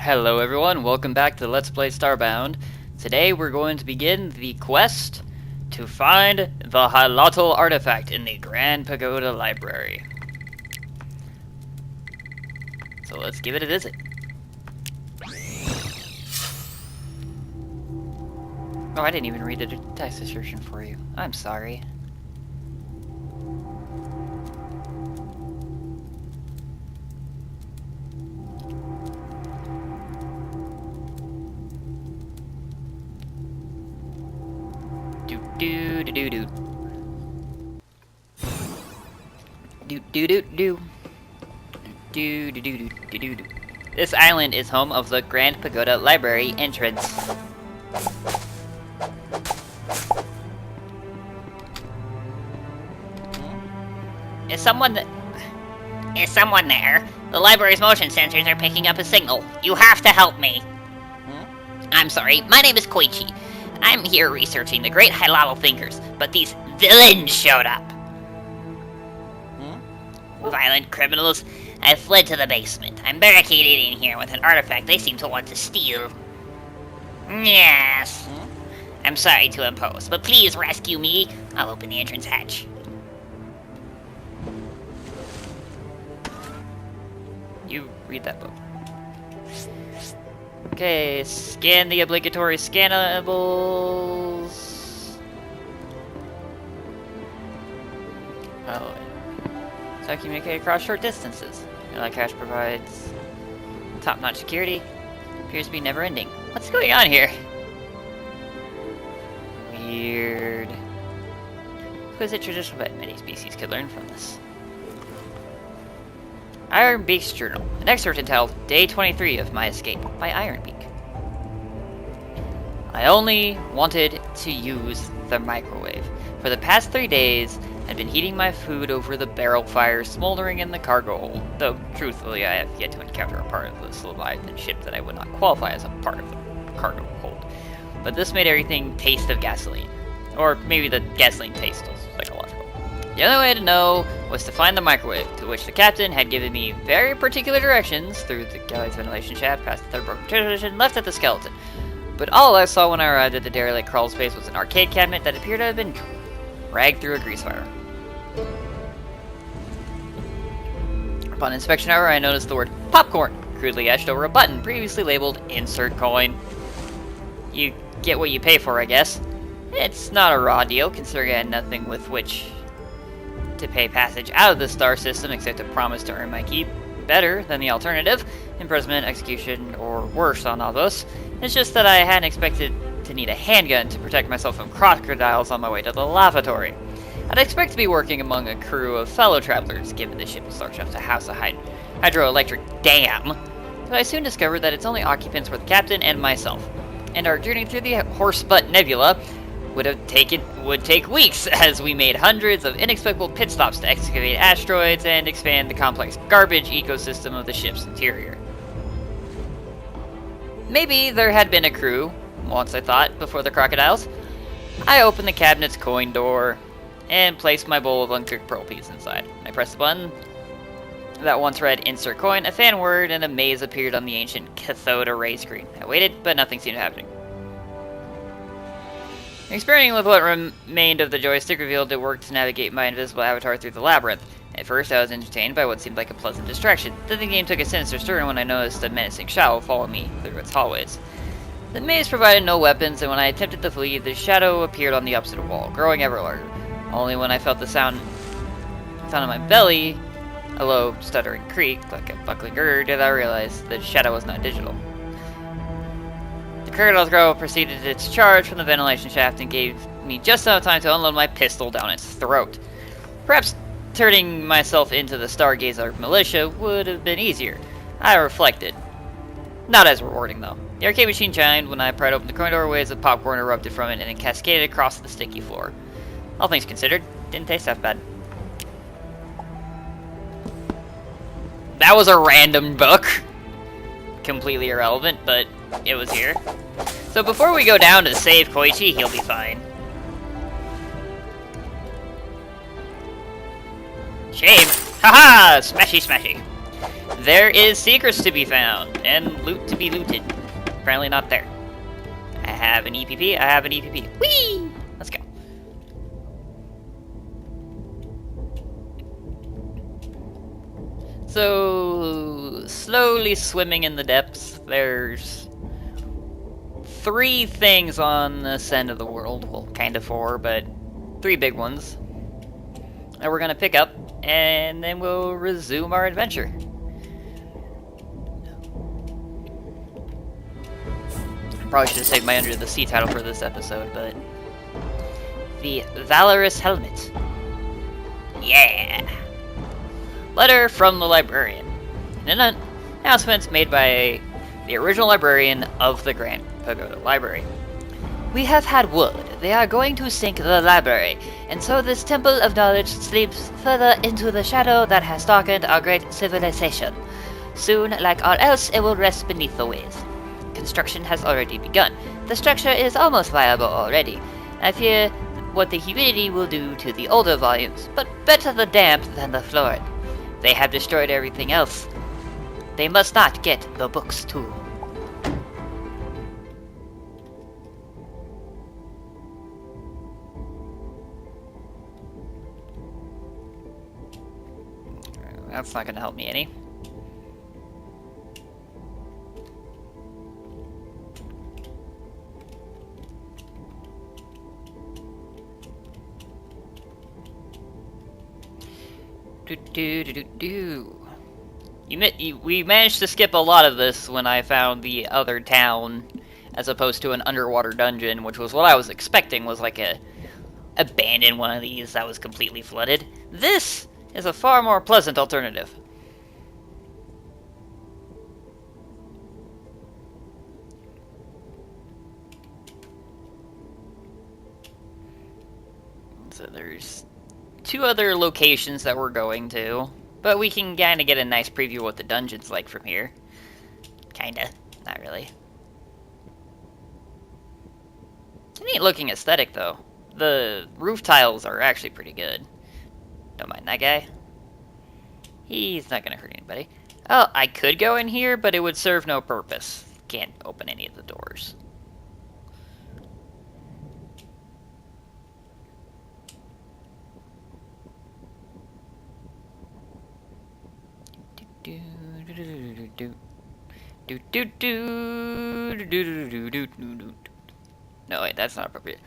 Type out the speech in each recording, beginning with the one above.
Hello everyone, welcome back to Let's Play Starbound. Today we're going to begin the quest to find the Hylotl artifact in the Grand Pagoda Library. So let's give it a visit. Oh, I didn't even read the text description for you. I'm sorry. Do do do do do do do do do do do do do do. This island is home of the Grand Pagoda Library entrance. Is someone there? The library's motion sensors are picking up a signal. You have to help me. I'm sorry, my name is Koichi. I'm here researching the great Hylotl thinkers, but these villains showed up. Violent criminals. I've fled to the basement. I'm barricaded in here with an artifact they seem to want to steal. Yes. I'm sorry to impose, but please rescue me. I'll open the entrance hatch. You read that book. Okay, scan the obligatory scannables. Oh, so I communicate across short distances. Cache provides top-notch security. Appears to be never-ending. What's going on here? Weird. Who's a traditional bet many species could learn from this? Ironbeak's Journal, an excerpt entitled Day 23 of My Escape by Ironbeak. I only wanted to use the microwave. For the past 3 days, I'd been heating my food over the barrel fire smoldering in the cargo hold, though truthfully I have yet to encounter a part of this Leviathan ship that I would not qualify as a part of the cargo hold. But this made everything taste of gasoline. Or maybe the gasoline taste was psychological. The only way to know was to find the microwave, to which the captain had given me very particular directions through the galley's ventilation shaft, past the third broken transition, left at the skeleton. But all I saw when I arrived at the derelict crawl space was an arcade cabinet that appeared to have been dragged through a grease fire. Upon inspection, however, I noticed the word popcorn crudely etched over a button previously labeled insert coin. You get what you pay for, I guess. It's not a raw deal, considering I had nothing with which to pay passage out of the star system except a promise to earn my keep. Better than the alternative, imprisonment, execution, or worse on all those. It's just that I hadn't expected to need a handgun to protect myself from crocodiles on my way to the lavatory. I'd expect to be working among a crew of fellow travelers, given the ship is large enough to house a hydroelectric dam, but I soon discovered that its only occupants were the captain and myself, and our journey through the Horsebutt Nebula would take weeks, as we made hundreds of inexplicable pit stops to excavate asteroids and expand the complex garbage ecosystem of the ship's interior. Maybe there had been a crew, once I thought, before the crocodiles. I opened the cabinet's coin door and placed my bowl of uncooked pearl peas inside. I pressed the button that once read insert coin, a fan word, and a maze appeared on the ancient cathode array screen. I waited, but nothing seemed happening. Experimenting with what remained of the joystick revealed it worked to navigate my invisible avatar through the labyrinth. At first, I was entertained by what seemed like a pleasant distraction. Then the game took a sinister turn when I noticed a menacing shadow follow me through its hallways. The maze provided no weapons, and when I attempted to flee, the shadow appeared on the opposite wall, growing ever larger. Only when I felt the sound in my belly, a low, stuttering creak, like a buckling girder, did I realize the shadow was not digital. The crocodile's growl preceded its charge from the ventilation shaft and gave me just enough time to unload my pistol down its throat. Perhaps turning myself into the Stargazer militia would have been easier. I reflected. Not as rewarding, though. The arcade machine chimed when I pried open the coin door. Waves of popcorn erupted from it and it cascaded across the sticky floor. All things considered, didn't taste that bad. That was a random book. Completely irrelevant, but it was here. So before we go down to save Koichi, he'll be fine. Shame! Haha! Smashy smashy. There is secrets to be found, and loot to be looted. Apparently not there. I have an EPP, I have an EPP. Whee! Let's go. So, slowly swimming in the depths, there's 3 things on this end of the world. Well, kind of 4, but 3 big ones. That we're gonna pick up, and then we'll resume our adventure. Probably should have saved my Under the Sea title for this episode, but... The Valorous Helmet. Yeah! Letter from the librarian. An announcement made by the original librarian of the Grand Pagoda Library. We have had word they are going to sink the library, and so this temple of knowledge sleeps further into the shadow that has darkened our great civilization. Soon, like all else, it will rest beneath the waves. Construction has already begun. The structure is almost viable already. I fear what the humidity will do to the older volumes, but better the damp than the flooring. They have destroyed everything else. They must not get the books too. That's not gonna help me any. We managed to skip a lot of this when I found the other town, as opposed to an underwater dungeon, which was what I was expecting, was like a abandoned one of these that was completely flooded. This is a far more pleasant alternative. So there's 2 other locations that we're going to, but we can kind of get a nice preview of what the dungeon's like from here. Kinda. Not really. It's a neat looking aesthetic, though. The roof tiles are actually pretty good. Don't mind that guy. He's not gonna hurt anybody. Oh, I could go in here, but it would serve no purpose. Can't open any of the doors. No, wait, that's not appropriate.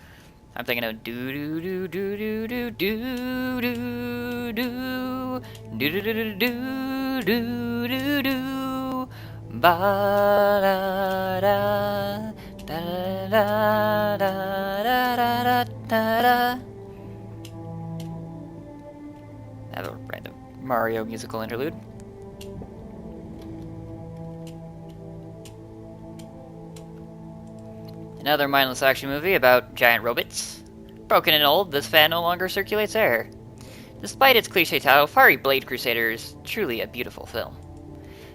I'm thinking of do do do do do do do do do do do do do do do ba da da da da da da da da. Have a random Mario musical interlude. Another mindless action movie about giant robots. Broken and old, this fan no longer circulates air. Despite its cliche title, Fiery Blade Crusader is truly a beautiful film.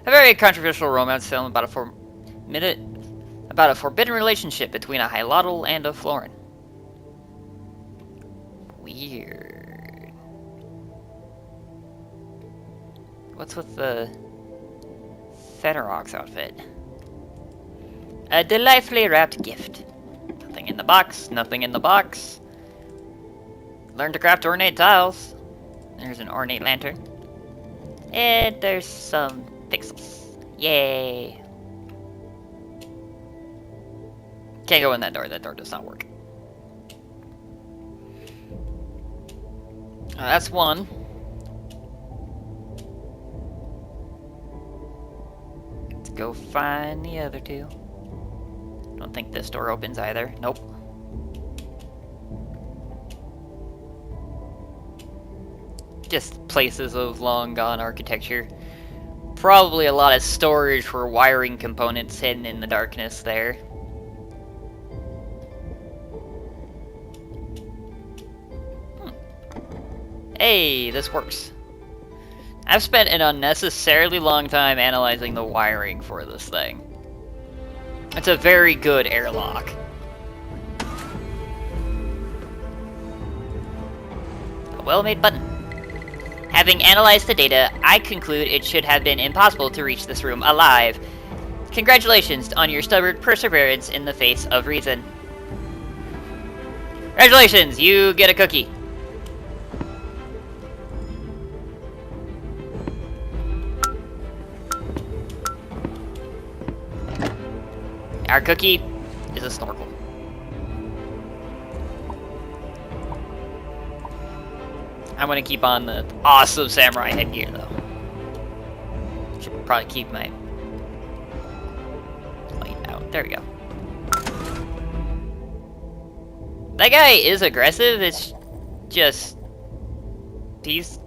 A very controversial romance film about a forbidden relationship between a Hylotl and a Florin. Weird. What's with the Fenrirok's outfit? A delightfully wrapped gift. Nothing in the box, nothing in the box. Learn to craft ornate tiles. There's an ornate lantern. And there's some pixels. Yay! Can't go in that door does not work. That's one. Let's go find the other 2. Don't think this door opens either. Nope. Just places of long gone architecture. Probably a lot of storage for wiring components hidden in the darkness there. Hey, this works. I've spent an unnecessarily long time analyzing the wiring for this thing. It's a very good airlock. A well-made button. Having analyzed the data, I conclude it should have been impossible to reach this room alive. Congratulations on your stubborn perseverance in the face of reason. Congratulations, you get a cookie. Our cookie is a snorkel. I'm gonna keep on the awesome samurai headgear though. Should probably keep my light out. There we go. That guy is aggressive, it's just he's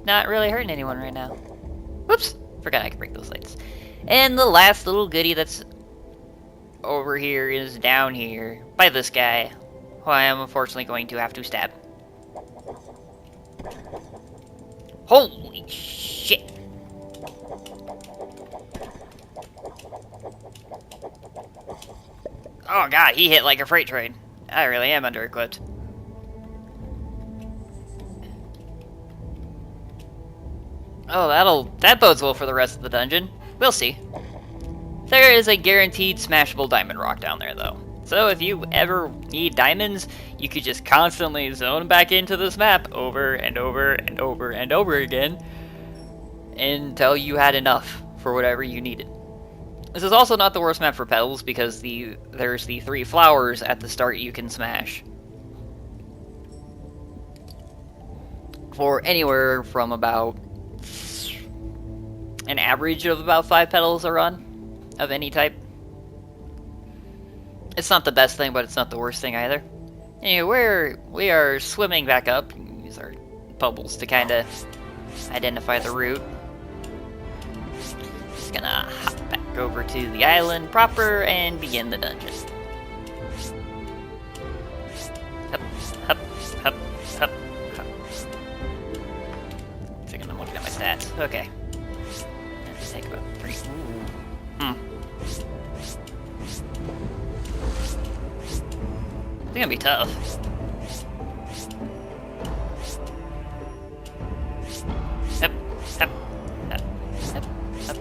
not really hurting anyone right now. Whoops! Forgot I could break those lights. And the last little goodie that's over here is down here by this guy, who I am unfortunately going to have to stab. Holy shit! Oh god, he hit like a freight train. I really am under-equipped. Oh, that bodes well for the rest of the dungeon. We'll see. There is a guaranteed smashable diamond rock down there, though. So if you ever need diamonds, you could just constantly zone back into this map over and over and over and over again until you had enough for whatever you needed. This is also not the worst map for petals because there's the 3 flowers at the start you can smash. For anywhere from about an average of about 5 petals a run of any type. It's not the best thing, but it's not the worst thing either. Anyway, we are swimming back up. Use our bubbles to kind of identify the route. Just gonna hop back over to the island proper and begin the dungeon. Hup, hup, hup, hup, hup. I'm looking at my stats. Okay. Let's take about 3. Ooh. It's gonna be tough. Hup, hup, hup, hup, hup.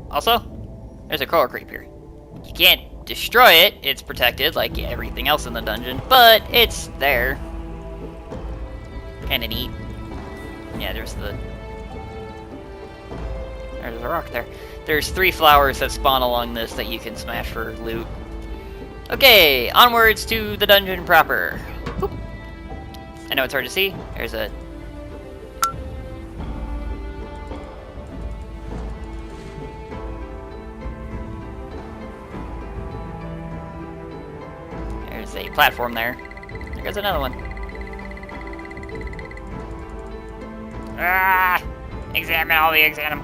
Also, there's a coral creep here. You can't destroy it, it's protected like everything else in the dungeon, but it's there. Kinda neat. Yeah, there's a rock there. There's 3 flowers that spawn along this that you can smash for loot. Okay, onwards to the dungeon proper. Oop. I know it's hard to see. There's a... There's a platform there. There goes another one. Ah! Examine all the exam.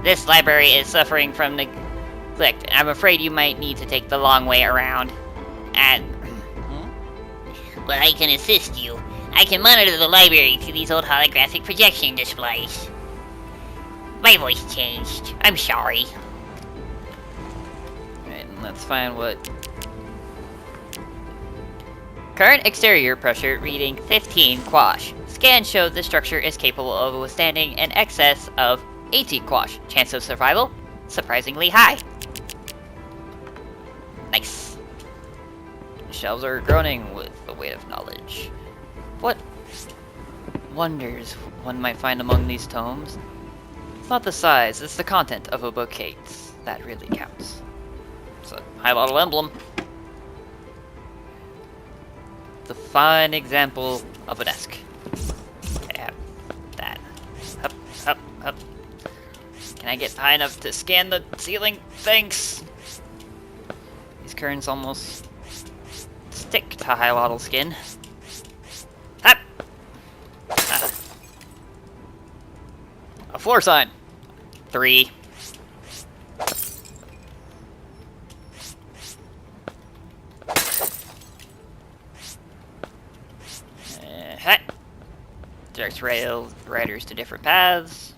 This library is suffering from neglect. I'm afraid you might need to take the long way around. Well, I can assist you. I can monitor the library through these old holographic projection displays. My voice changed. I'm sorry. Alright, let's find what... Current exterior pressure reading 15 quash. Scans show the structure is capable of withstanding an excess of 80 quash. Chance of survival? Surprisingly high. Nice. Shelves are groaning with the weight of knowledge. What wonders one might find among these tomes? It's not the size, it's the content of a bookcase that really counts. It's a Hylotl emblem. It's a fine example of a desk. Okay, I have that. Up, up, up. Can I get high enough to scan the ceiling? Thanks! These currents almost stick to Hylotl skin. Hop! Ah. A floor sign. 3. Directs riders to different paths.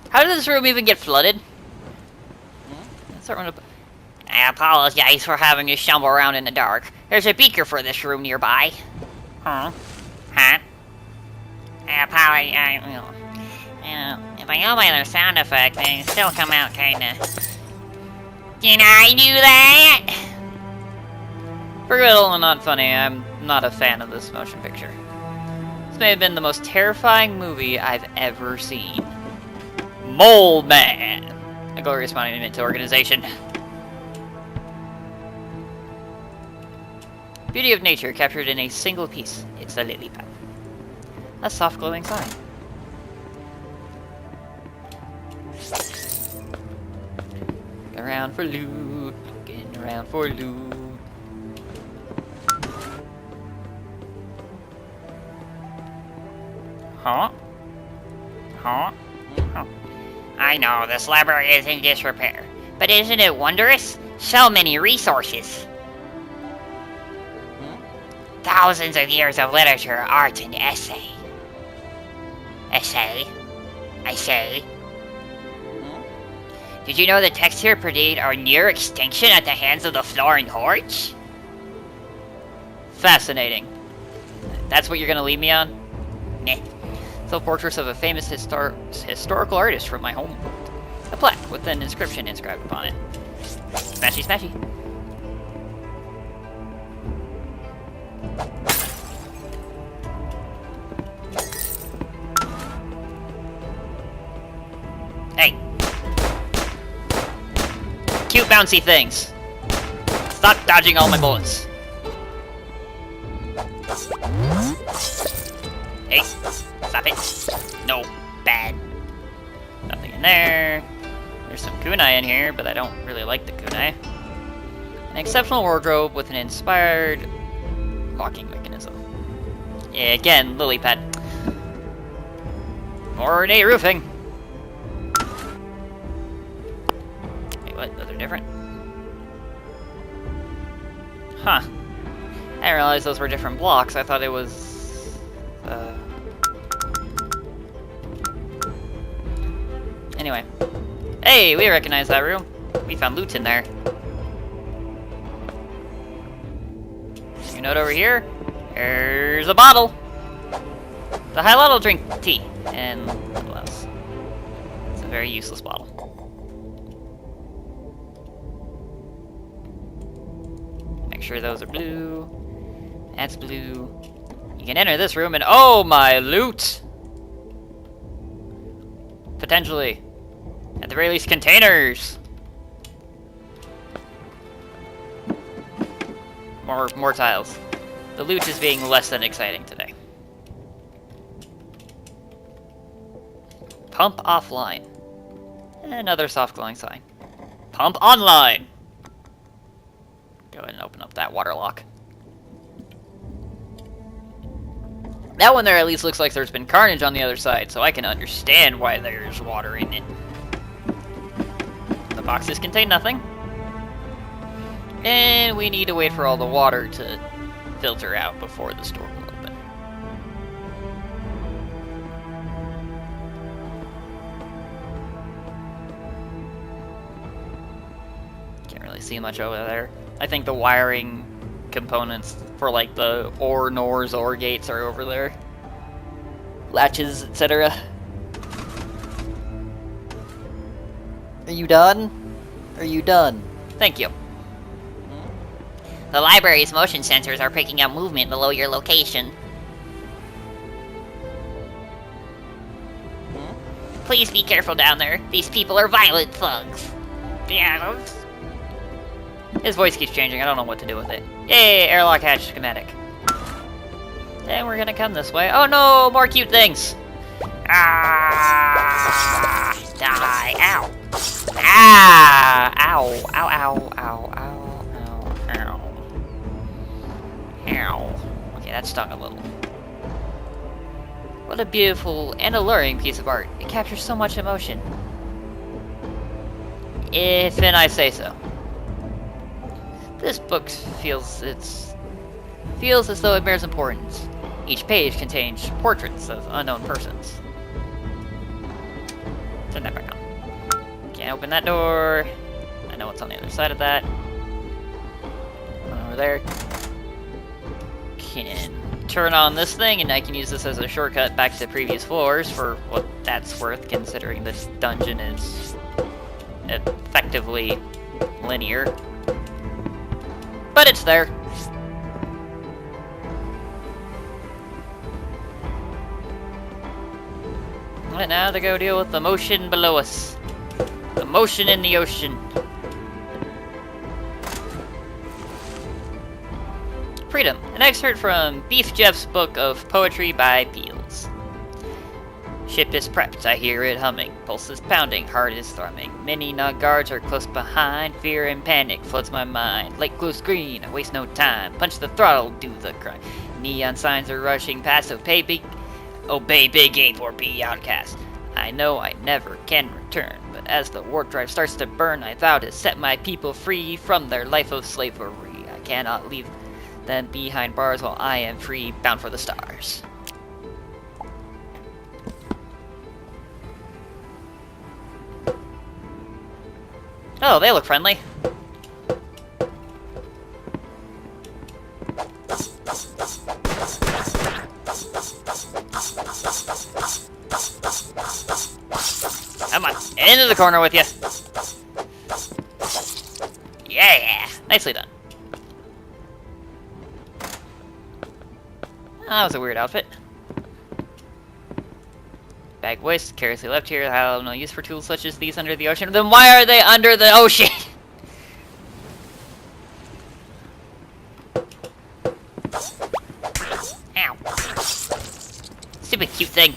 How did this room even get flooded? Let's start one up. I apologize for having you stumble around in the dark. There's a beaker for this room nearby. Huh? Huh? I apologize. If I know my other sound effect, they still come out kinda... Can I do that? Forgettable and not funny, I'm not a fan of this motion picture. This may have been the most terrifying movie I've ever seen. Mole Man! A glorious monument to organization. Beauty of nature captured in a single piece. It's a lily pad. A soft glowing sign. Looking around for loot. Looking around for loot. Huh? Huh? Huh. I know, this library is in disrepair. But isn't it wondrous? So many resources. Thousands of years of literature, art, and essay. Essay? I say. Did you know the texts here predate our near extinction at the hands of the Florin hordes? Fascinating. That's what you're gonna leave me on? Meh. Self-portraits of a famous historical artist from my home. A plaque with an inscription inscribed upon it. Smashy, smashy. Hey. Cute bouncy things. Stop dodging all my bullets. Hey. Stop it. No. Bad. Nothing in there. There's some kunai in here, but I don't really like the kunai. An exceptional wardrobe with an inspired locking mechanism. Yeah, again, lily pad. More ornate roofing. Wait, what? Those are different? Huh. I didn't realize those were different blocks. I thought it was... Anyway. Hey, we recognize that room. We found loot in there. You note over here? There's a bottle. The Hylotl drink tea. And what else? It's a very useless bottle. Make sure those are blue. That's blue. You can enter this room and oh my loot! Potentially. At the very least, containers! More tiles. The loot is being less than exciting today. Pump offline. Another soft glowing sign. Pump online! Go ahead and open up that water lock. That one there at least looks like there's been carnage on the other side, so I can understand why there's water in it. The boxes contain nothing. And we need to wait for all the water to filter out before the store will open. Can't really see much over there. I think the wiring components for like the ore nors, ore gates are over there. Latches, etc. Are you done? Are you done? Thank you. The library's motion sensors are picking up movement below your location. Please be careful down there. These people are violent thugs. Yeah. His voice keeps changing. I don't know what to do with it. Yay, airlock hatch schematic. Then we're gonna come this way. Oh no, more cute things. Ah! Die! Ow! Ah! Ow! Ow! Ow! Ow! Ow! Ow! Ow! Ow! Okay, that stung a little. What a beautiful and alluring piece of art. It captures so much emotion. If and I say so. This book feels as though it bears importance. Each page contains portraits of unknown persons. Turn that back on. Can't open that door. I know what's on the other side of that. there. Can turn on this thing, and I can use this as a shortcut back to previous floors for what that's worth, considering this dungeon is effectively linear. But it's there. And now to go deal with the motion below us. The motion in the ocean. Freedom, an excerpt from Beef Jeff's book of poetry by Beals. Ship is prepped, I hear it humming. Pulse is pounding, heart is thrumming. Many Nog guards are close behind. Fear and panic floods my mind. Light glows green, I waste no time. Punch the throttle, do the crime. Neon signs are rushing past, obey Big Ape or be outcast. I know I never can return, but as the warp drive starts to burn, I vow to set my people free from their life of slavery. I cannot leave them behind bars while I am free, bound for the stars. Oh, they look friendly. Come on, into the corner with you. Yeah, nicely done. Oh, that was a weird outfit. Bag waste, carelessly left here. I have no use for tools such as these under the ocean. Then why are they under the ocean? Ow. Stupid cute thing.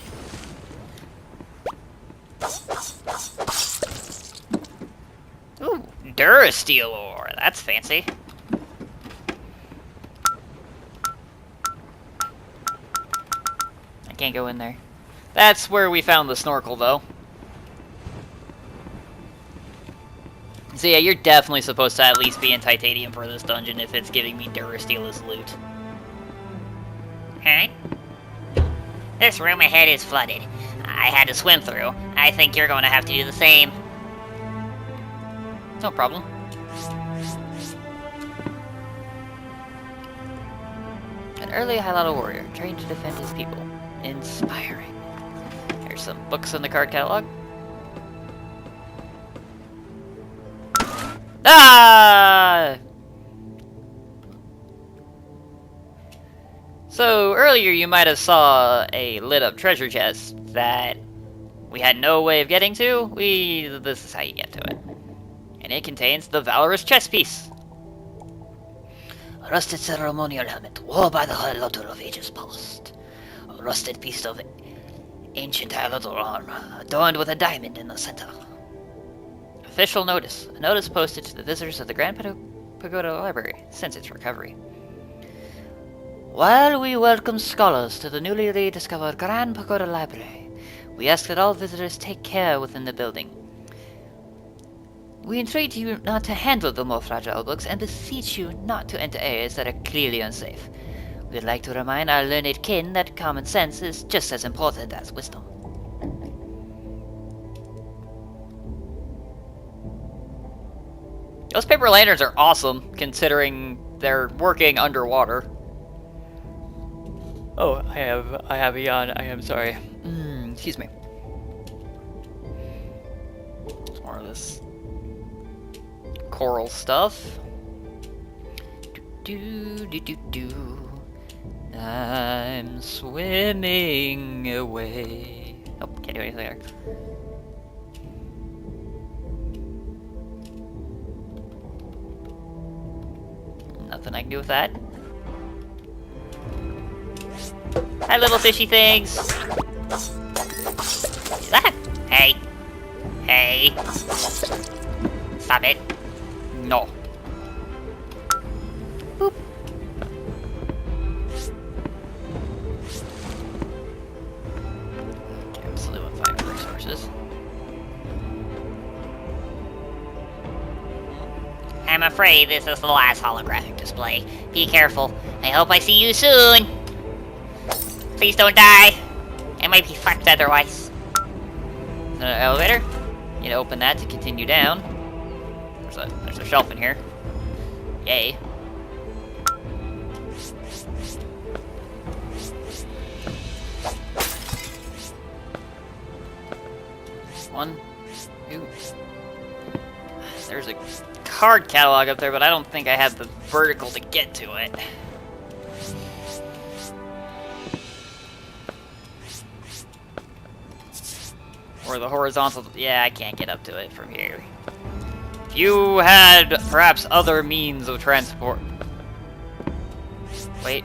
Ooh, Durasteel ore. That's fancy. I can't go in there. That's where we found the snorkel, though. So yeah, you're definitely supposed to at least be in titanium for this dungeon if it's giving me Durasteel as loot. Huh? This room ahead is flooded. I had to swim through. I think you're going to have to do the same. No problem. An early Hylotl warrior, trained to defend his people. Inspiring. There's some books in the card catalog. Ah! So earlier you might have saw a lit up treasure chest that we had no way of getting to. This is how you get to it. And it contains the Valorous chess piece. A rusted ceremonial helmet, worn by the Hylotl of ages past. A rusted piece of ancient Hylotl armor, adorned with a diamond in the center. Official notice. A notice posted to the visitors of the Grand Pagoda Library since its recovery. While we welcome scholars to the newly rediscovered Grand Pagoda Library, we ask that all visitors take care within the building. We entreat you not to handle the more fragile books and beseech you not to enter areas that are clearly unsafe. We'd like to remind our learned kin that common sense is just as important as wisdom. Those paper lanterns are awesome, considering they're working underwater. Oh, I have a yawn. I am sorry. Excuse me. More of this coral stuff. I'm swimming away. Oh, can't do anything there. Nothing I can do with that. Hi, little fishy things. Ah! Hey. Hey. Stop it. No. Boop. Okay, I'm still doing 5 resources. I'm afraid this is the last holographic display. Be careful. I hope I see you soon. Please don't die. I might be fucked otherwise. An elevator. You need to open that to continue down. There's a shelf in here. Yay. One, two. There's a card catalog up there, but I don't think I have the vertical to get to it. Or the horizontal. Yeah, I can't get up to it from here. If you had perhaps other means of transport. Wait.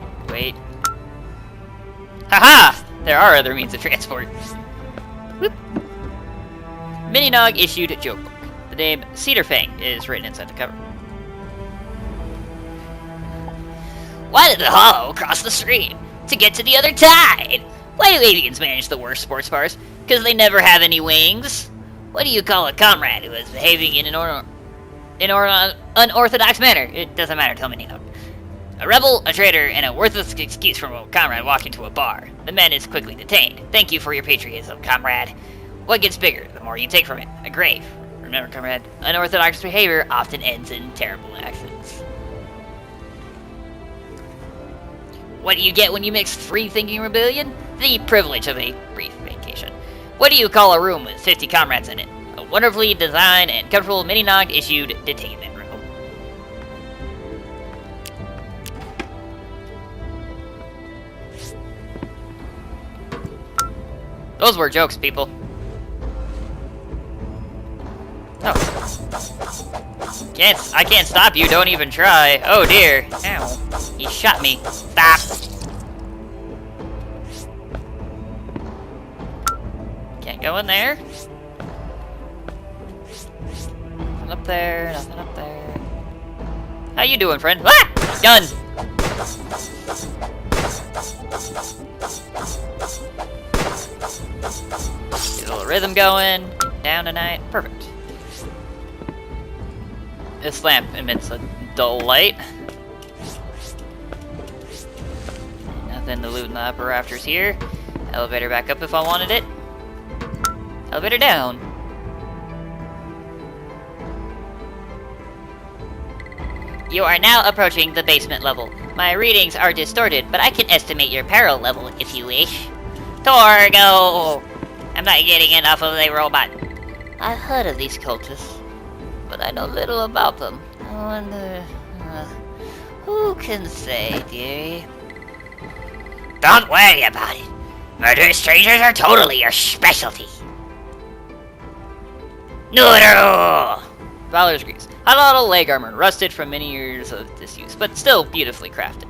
Haha! There are other means of transport. Whoop. Mini-Nog issued joke book. The name Cedar Fang is written inside the cover. Why did the Hollow cross the stream? To get to the other tide! Why do avians manage the worst sports bars? Because they never have any wings? What do you call a comrade who is behaving in an unorthodox manner? It doesn't matter, tell me, Nino. A rebel, a traitor, and a worthless excuse from a comrade walk into a bar. The man is quickly detained. Thank you for your patriotism, comrade. What gets bigger, the more you take from it? A grave. Remember, comrade, unorthodox behavior often ends in terrible accidents. What do you get when you mix free-thinking rebellion? The privilege of a brief vacation. What do you call a room with 50 comrades in it? A wonderfully designed and comfortable Mini-Nog issued detainment room. Those were jokes, people. Oh. I can't stop you, don't even try. Oh dear. Ow. He shot me. Stop. Can't go in there. Nothing up there, nothing up there. How you doing, friend? Ah! Gun! Get a little rhythm going. Down tonight. Perfect. This lamp emits a dull light. Nothing to loot in the upper rafters here. Elevator back up if I wanted it. Elevator down. You are now approaching the basement level. My readings are distorted, but I can estimate your peril level if you wish. Torgo! I'm not getting enough of the robot. I've heard of these cultists, but I know little about them. I wonder... who can say, dearie? Don't worry about it. Murderous strangers are totally your specialty. Noodle! Valor's Grease. Hylotl leg armor, rusted from many years of disuse, but still beautifully crafted.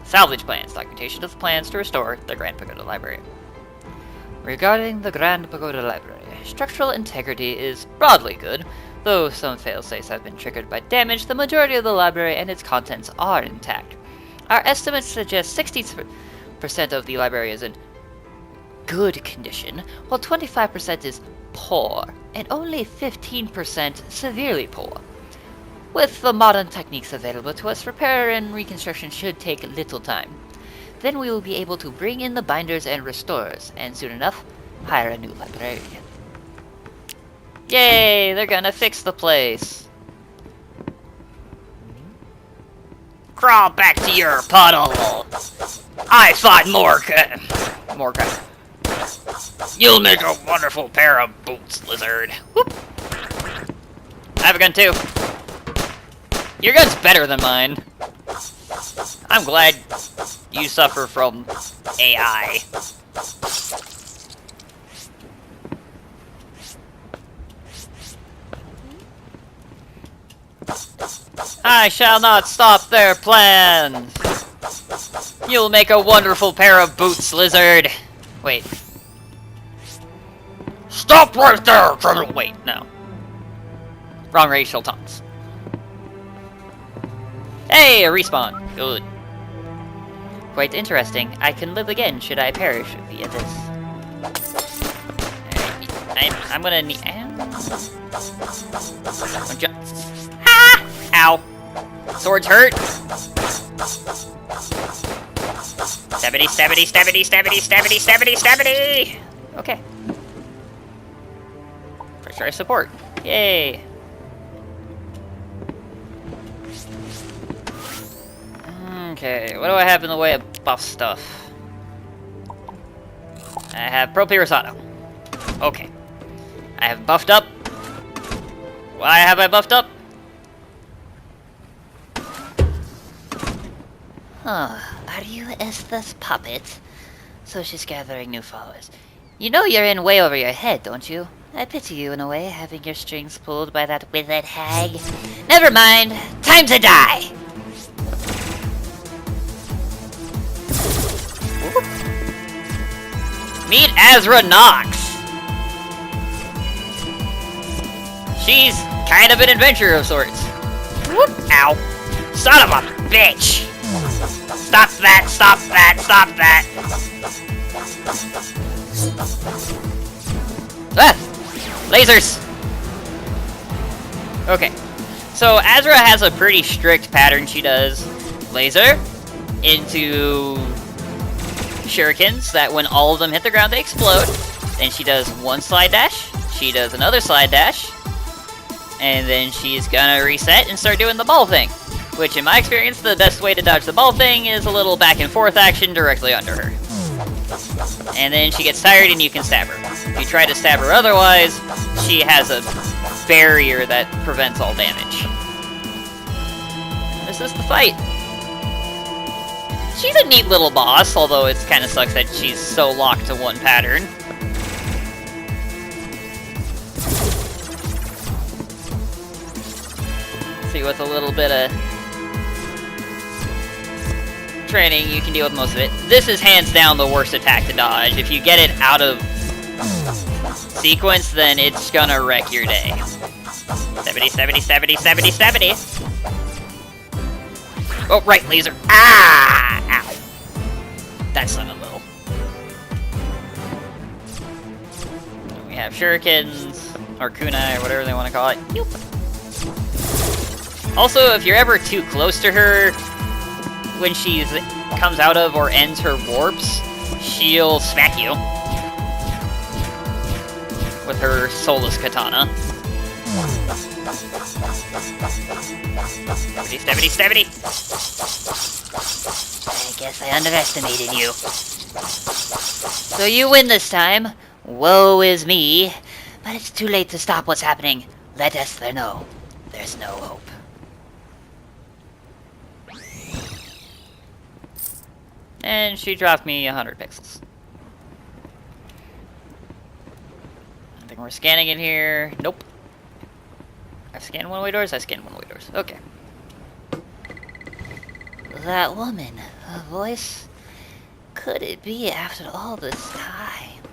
Salvage plans. Documentation of the plans to restore the Grand Pagoda Library. Regarding the Grand Pagoda Library, structural integrity is broadly good. Though some failsafes have been triggered by damage, the majority of the library and its contents are intact. Our estimates suggest 60% of the library is in good condition, while 25% is poor, and only 15% severely poor. With the modern techniques available to us, repair and reconstruction should take little time. Then we will be able to bring in the binders and restorers, and soon enough, hire a new librarian. Yay! They're gonna fix the place. Crawl back to your puddle. I fought Morka. You'll make a wonderful pair of boots, lizard. Whoop. I have a gun too. Your gun's better than mine. I'm glad you suffer from AI. I shall not stop their plans. You'll make a wonderful pair of boots, lizard. Wait. Stop right there, criminal! Wait, no. Wrong racial taunts. Hey, a respawn. Good. Quite interesting. I can live again should I perish via this. I'm gonna need... Ah! Ow. Swords hurt. Stabbity, stabbity, stabbity, stabbity, stabbity, stabbity, stabbity! Okay. For sure I support. Yay! Okay, what do I have in the way of buff stuff? I have Pro Pirosano. Okay. I have buffed up. Why have I buffed up? Huh. Are you Esther's puppet? So she's gathering new followers. You know you're in way over your head, don't you? I pity you in a way, having your strings pulled by that withered hag. Never mind. Time to die! Meet Azra Nox! She's kind of an adventurer of sorts. Whoop! Ow. Son of a bitch! Stop that! Stop that! Stop that! Ah! Lasers! Okay. So Azra has a pretty strict pattern she does. Laser into shurikens that when all of them hit the ground they explode. Then she does one slide dash. She does another slide dash. And then she's gonna reset and start doing the ball thing. Which, in my experience, the best way to dodge the ball thing is a little back and forth action directly under her. And then she gets tired and you can stab her. If you try to stab her otherwise, she has a barrier that prevents all damage. This is the fight. She's a neat little boss, although it kind of sucks that she's so locked to one pattern. See, with a little bit of training, you can deal with most of it. This is hands down the worst attack to dodge. If you get it out of sequence, then it's gonna wreck your day. 70, 70, 70, 70, 70. Oh, right, laser. Ah! Ow. That son of a little. We have shurikens, or kunai, or whatever they want to call it. Yoop. Also, if you're ever too close to her, when she comes out of or ends her warps, she'll smack you with her soulless katana. 70, 70, 70! I guess I underestimated you. So you win this time. Woe is me. But it's too late to stop what's happening. Let Esther know. There's no hope. And she dropped me 100 pixels. I think we're scanning it here. Nope. I scanned one-way doors? I scanned one-way doors. Okay. That woman, her voice. Could it be after all this time?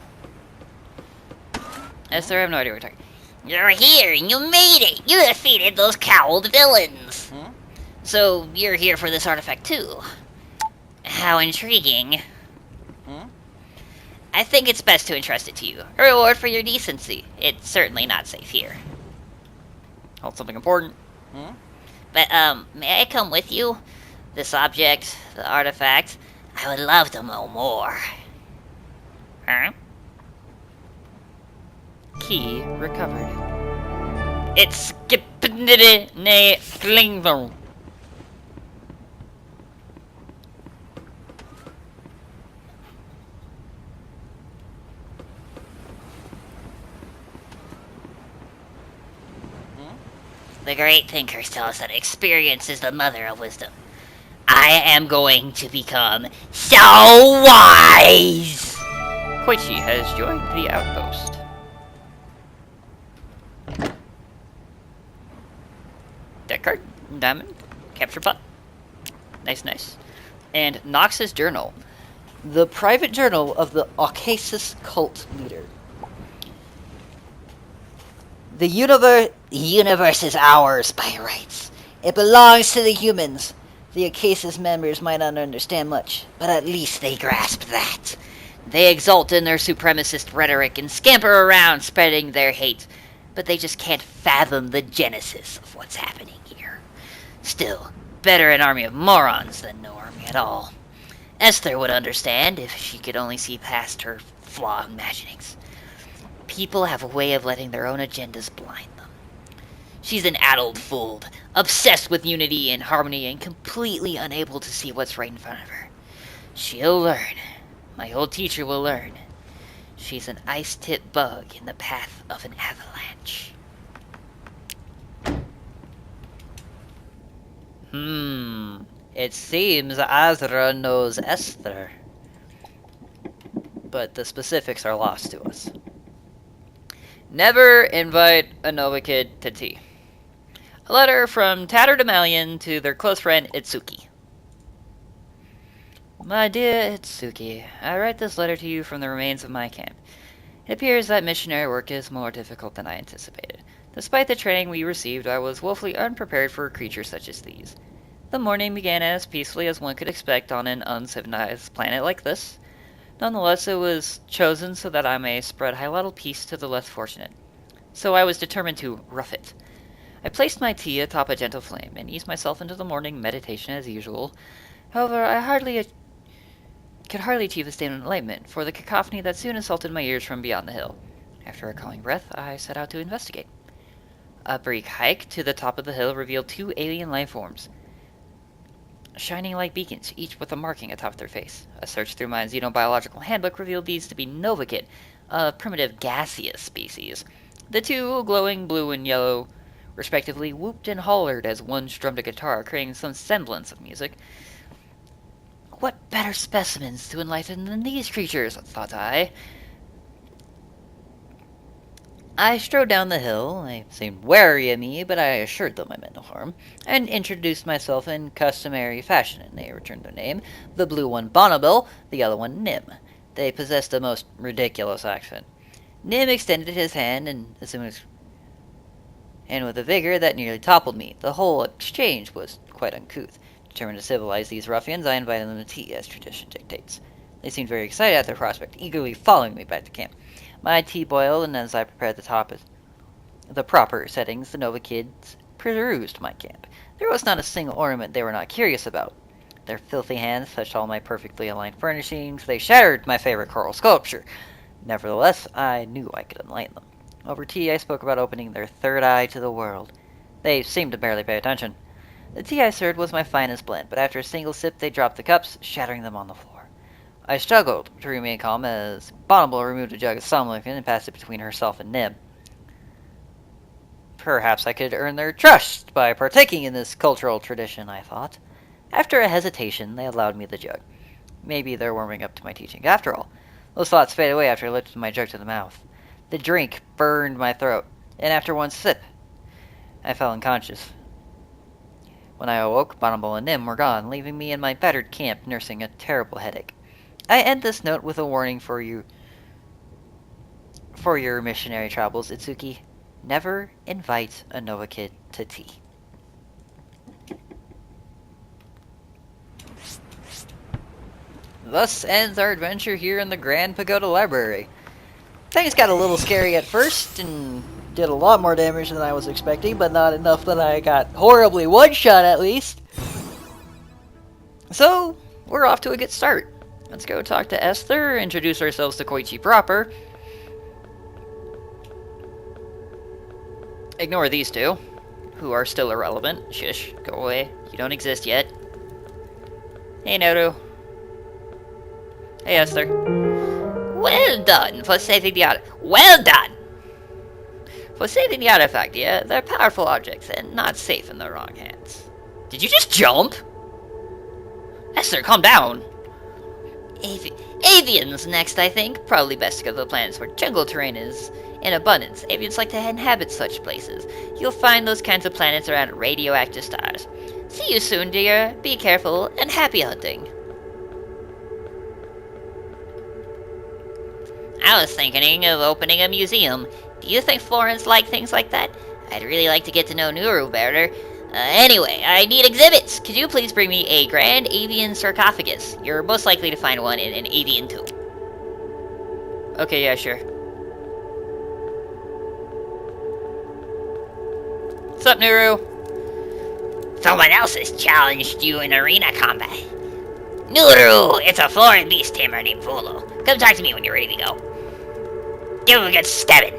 Esther, I have no idea what we're talking. You're here and you made it! You defeated those cowled villains! So you're here for this artifact too. How intriguing. I think it's best to entrust it to you. A reward for your decency. It's certainly not safe here. Hold something important. But, may I come with you? This object, the artifact, I would love to know more. Huh? Key recovered. It's The great thinkers tell us that experience is the mother of wisdom. I am going to become so wise! Koichi has joined the outpost. Deck card, diamond, capture pot. Nice, nice. And Nox's journal. The private journal of the Ocasys cult leader. The universe is ours by rights. It belongs to the humans. The Ocasys members might not understand much, but at least they grasp that. They exult in their supremacist rhetoric and scamper around spreading their hate, but they just can't fathom the genesis of what's happening here. Still, better an army of morons than no army at all. Esther would understand if she could only see past her flawed imaginings. People have a way of letting their own agendas blind them. She's an addled fool, obsessed with unity and harmony and completely unable to see what's right in front of her. She'll learn. My old teacher will learn. She's an ice-tip bug in the path of an avalanche. It seems Azra knows Esther, but the specifics are lost to us. Never invite a Nova kid to tea. A letter from Tatterdemalion to their close friend Itsuki. My dear Itsuki, I write this letter to you from the remains of my camp. It appears that missionary work is more difficult than I anticipated. Despite the training we received, I was woefully unprepared for creatures such as these. The morning began as peacefully as one could expect on an uncivilized planet like this. Nonetheless, it was chosen so that I may spread Hylotl peace to the less fortunate. So I was determined to rough it. I placed my tea atop a gentle flame and eased myself into the morning meditation as usual. However, I could hardly achieve a state of enlightenment, for the cacophony that soon assaulted my ears from beyond the hill. After a calming breath, I set out to investigate. A brief hike to the top of the hill revealed 2 alien life forms, shining like beacons, each with a marking atop their face. A search through my xenobiological handbook revealed these to be Novakid, a primitive gaseous species. The 2, glowing blue and yellow, respectively, whooped and hollered as one strummed a guitar, creating some semblance of music. What better specimens to enlighten than these creatures, thought I. I strode down the hill. They seemed wary of me, but I assured them I meant no harm, and introduced myself in customary fashion, and they returned their name, the blue one Bonneville, the other one Nim. They possessed a most ridiculous accent. Nim extended his hand, and with a vigor that nearly toppled me. The whole exchange was quite uncouth. Determined to civilize these ruffians, I invited them to tea, as tradition dictates. They seemed very excited at their prospect, eagerly following me back to camp. My tea boiled, and as I prepared the proper settings, the Nova kids perused my camp. There was not a single ornament they were not curious about. Their filthy hands touched all my perfectly aligned furnishings. They shattered my favorite coral sculpture. Nevertheless, I knew I could enlighten them. Over tea, I spoke about opening their third eye to the world. They seemed to barely pay attention. The tea I served was my finest blend, but after a single sip they dropped the cups, shattering them on the floor. I struggled to remain calm as Bonneville removed a jug of somnolent and passed it between herself and Nib. Perhaps I could earn their trust by partaking in this cultural tradition, I thought. After a hesitation, they allowed me the jug. Maybe they're warming up to my teaching after all. Those thoughts faded away after I lifted my jug to the mouth. The drink burned my throat, and after one sip, I fell unconscious. When I awoke, Bonneville and Nim were gone, leaving me in my battered camp nursing a terrible headache. I end this note with a warning for your missionary travels, Itsuki. Never invite a Nova kid to tea. Thus ends our adventure here in the Grand Pagoda Library. Things got a little scary at first, and did a lot more damage than I was expecting, but not enough that I got horribly one-shot at least. So, we're off to a good start. Let's go talk to Esther, introduce ourselves to Koichi proper. Ignore these two, who are still irrelevant. Shush, go away. You don't exist yet. Hey, Noru. Hey, Esther. Well done for saving the artifact. Well done! For saving the artifact, yeah, they're powerful objects and not safe in the wrong hands. Did you just jump? Esther, calm down. Avians next, I think. Probably best to go to the planets where jungle terrain is in abundance. Avians like to inhabit such places. You'll find those kinds of planets around radioactive stars. See you soon, dear. Be careful, and happy hunting. I was thinking of opening a museum. Do you think Florence liked things like that? I'd really like to get to know Nuru better. Anyway, I need exhibits. Could you please bring me a grand avian sarcophagus? You're most likely to find one in an avian tomb. Okay, yeah, sure. What's up, Nuru? Someone else has challenged you in arena combat. Nuru, it's a Floran beast tamer named Volo. Come talk to me when you're ready to go. Give him a good stabbing.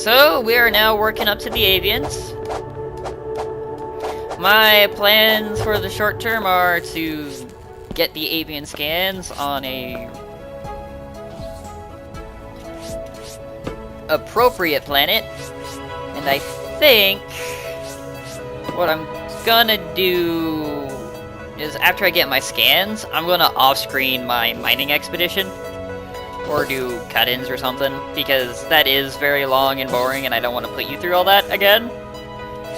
So, we are now working up to the avians. My plans for the short term are to get the avian scans on a appropriate planet, and I think what I'm gonna do is after I get my scans, I'm gonna off-screen my mining expedition or do cut-ins or something, because that is very long and boring and I don't want to put you through all that again.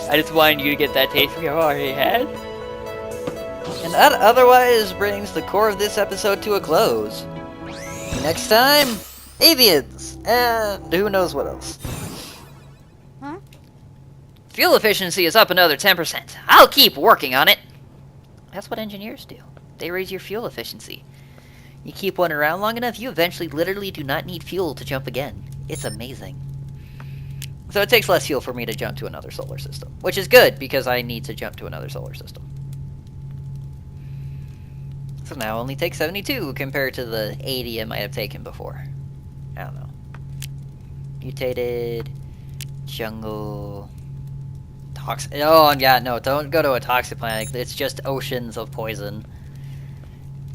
I just wanted you to get that taste we already had. And that otherwise brings the core of this episode to a close. Next time, avians, and who knows what else. Huh? Fuel efficiency is up another 10%. I'll keep working on it. That's what engineers do. They raise your fuel efficiency. You keep one around long enough, you eventually literally do not need fuel to jump again. It's amazing. So it takes less fuel for me to jump to another solar system, which is good because I need to jump to another solar system. So now only takes 72 compared to the 80 it might have taken before. I don't know. Mutated jungle. Toxic. Oh, yeah, no, don't go to a toxic planet. It's just oceans of poison.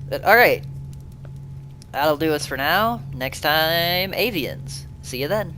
But alright. That'll do us for now. Next time, avians. See you then.